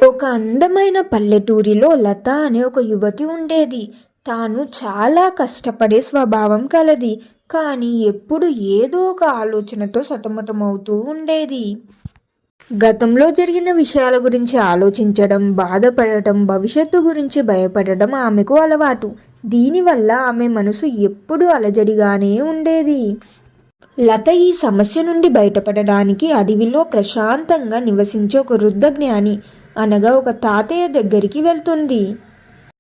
ఒక అందమైన పల్లెటూరిలో లత అనే ఒక యువతి ఉండేది. తాను చాలా కష్టపడే స్వభావం కలది. కానీ ఎప్పుడు ఏదో ఒక ఆలోచనతో సతమతమవుతూ ఉండేది. గతంలో జరిగిన విషయాల గురించి ఆలోచించడం, బాధపడటం, భవిష్యత్తు గురించి భయపడడం ఆమెకు అలవాటు. దీనివల్ల ఆమె మనసు ఎప్పుడూ అలజడిగానే ఉండేది. లత ఈ సమస్య నుండి బయటపడడానికి అడవిలో ప్రశాంతంగా నివసించే ఒక వృద్ధ జ్ఞాని అనగా ఒక తాతయ్య దగ్గరికి వెళ్తుంది.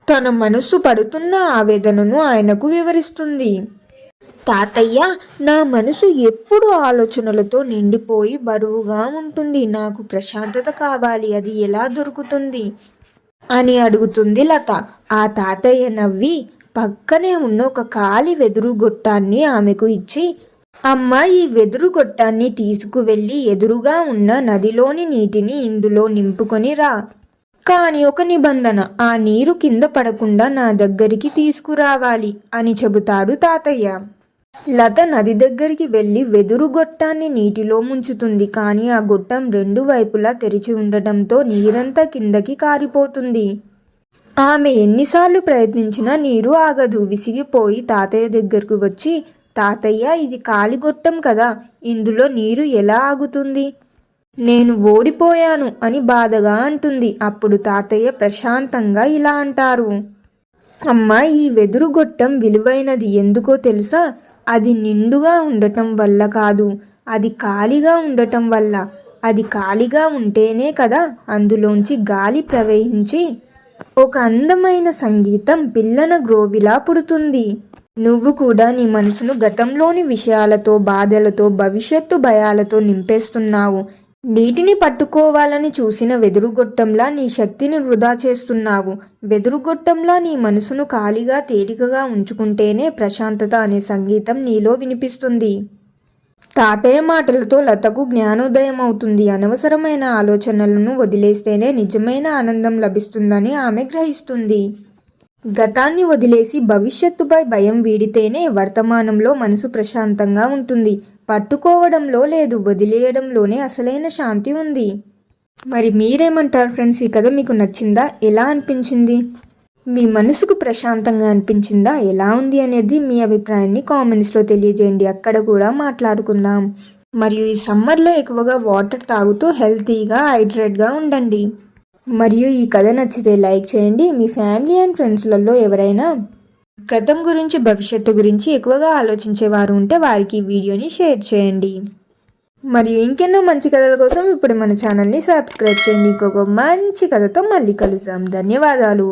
తన మనస్సు పడుతున్న ఆవేదనను ఆయనకు వివరిస్తుంది. తాతయ్య, నా మనసు ఎప్పుడు ఆలోచనలతో నిండిపోయి బరువుగా ఉంటుంది. నాకు ప్రశాంతత కావాలి, అది ఎలా దొరుకుతుంది అని అడుగుతుంది లత. ఆ తాతయ్య నవ్వి పక్కనే ఉన్న ఒక ఖాళీ వెదురు గొట్టాన్ని ఆమెకు ఇచ్చి, అమ్మ, ఈ వెదురు గొట్టాన్ని తీసుకువెళ్ళి ఎదురుగా ఉన్న నదిలోని నీటిని ఇందులో నింపుకొని రా. కానీ ఒక నిబంధన, ఆ నీరు కింద పడకుండా నా దగ్గరికి తీసుకురావాలి అని చెబుతాడు తాతయ్య. లత నది దగ్గరికి వెళ్ళి వెదురు గొట్టాన్ని నీటిలో ముంచుతుంది. కానీ ఆ గొట్టం రెండు వైపులా తెరిచి ఉండటంతో నీరంతా కిందకి కారిపోతుంది. ఆమె ఎన్నిసార్లు ప్రయత్నించినా నీరు ఆగదు. విసిగిపోయి తాతయ్య దగ్గరకు వచ్చి, తాతయ్య, ఇది కాలిగొట్టం కదా, ఇందులో నీరు ఎలా ఆగుతుంది? నేను ఓడిపోయాను అని బాధగా అంటుంది. అప్పుడు తాతయ్య ప్రశాంతంగా ఇలా అంటారు, అమ్మ, ఈ వెదురు గొట్టం విలువైనది ఎందుకో తెలుసా? అది నిండుగా ఉండటం వల్ల కాదు, అది ఖాళీగా ఉండటం వల్ల. అది ఖాళీగా ఉంటేనే కదా అందులోంచి గాలి ప్రవహించి ఒక అందమైన సంగీతం పిల్లన గ్రోవిలా పుడుతుంది. నువ్వు కూడా నీ మనసును గతంలోని విషయాలతో, బాధలతో, భవిష్యత్తు భయాలతో నింపేస్తున్నావు. నీటిని పట్టుకోవాలని చూసిన వెదురుగొట్టంలా నీ శక్తిని వృధా చేస్తున్నావు. వెదురుగొట్టంలా నీ మనసును ఖాళీగా, తేలికగా ఉంచుకుంటేనే ప్రశాంతత అనే సంగీతం నీలో వినిపిస్తుంది. తాతయ్య మాటలతో లతకు జ్ఞానోదయం అవుతుంది. అనవసరమైన ఆలోచనలను వదిలేస్తేనే నిజమైన ఆనందం లభిస్తుందని ఆమె గ్రహిస్తుంది. గతాన్ని వదిలేసి భవిష్యత్తుపై భయం వీడితేనే వర్తమానంలో మనసు ప్రశాంతంగా ఉంటుంది. పట్టుకోవడంలో లేదు, వదిలేయడంలోనే అసలైన శాంతి ఉంది. మరి మీరేమంటారు ఫ్రెండ్స్? ఈ కథ మీకు నచ్చిందా? ఎలా అనిపించింది? మీ మనసుకు ప్రశాంతంగా అనిపించిందా? ఎలా ఉంది అనేది మీ అభిప్రాయాన్ని కామెంట్స్లో తెలియజేయండి. అక్కడ కూడా మాట్లాడుకుందాం. మరియు ఈ సమ్మర్లో ఎక్కువగా వాటర్ తాగుతూ హెల్తీగా, హైడ్రేట్గా ఉండండి. మరియు ఈ కథ నచ్చితే లైక్ చేయండి. మీ ఫ్యామిలీ అండ్ ఫ్రెండ్స్లలో ఎవరైనా గతం గురించి, భవిష్యత్తు గురించి ఎక్కువగా ఆలోచించేవారు ఉంటే వారికి ఈ వీడియోని షేర్ చేయండి. మరియు ఇంకెన్నో మంచి కథల కోసం ఇప్పుడు మన ఛానల్ని సబ్స్క్రైబ్ చేయండి. ఇంకొక మంచి కథతో మళ్ళీ కలుద్దాం. ధన్యవాదాలు.